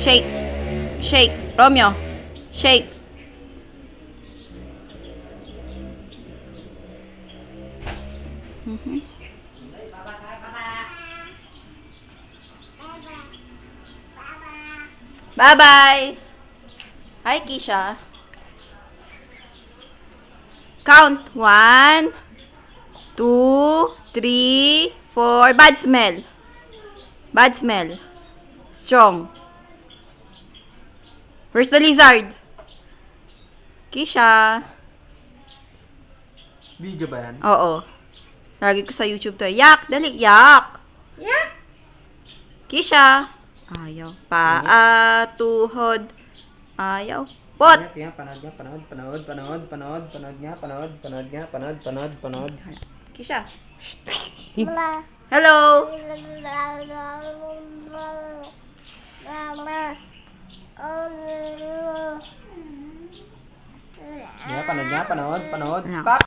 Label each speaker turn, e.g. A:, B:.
A: Shake. Shake. Romeo. Shake. Bye-bye. Hi, Kisha. Count. 1, 2, 3, 4. Bad smell. Bad smell. Strong. Where's the lizard? Kisha.
B: Video ba yan?
A: Oo. Lagi ko sa YouTube to. Yak! Dali! Yak!
C: Yeah.
A: Kisha. Ayaw. Paa, tuhod. Ayaw. Pot!
B: Tingnan, panood nga, panood.
A: Kisha.
C: Mama.
A: Hello!
C: Mama.
B: Panood nga, panood.
A: Ano?
B: Stop!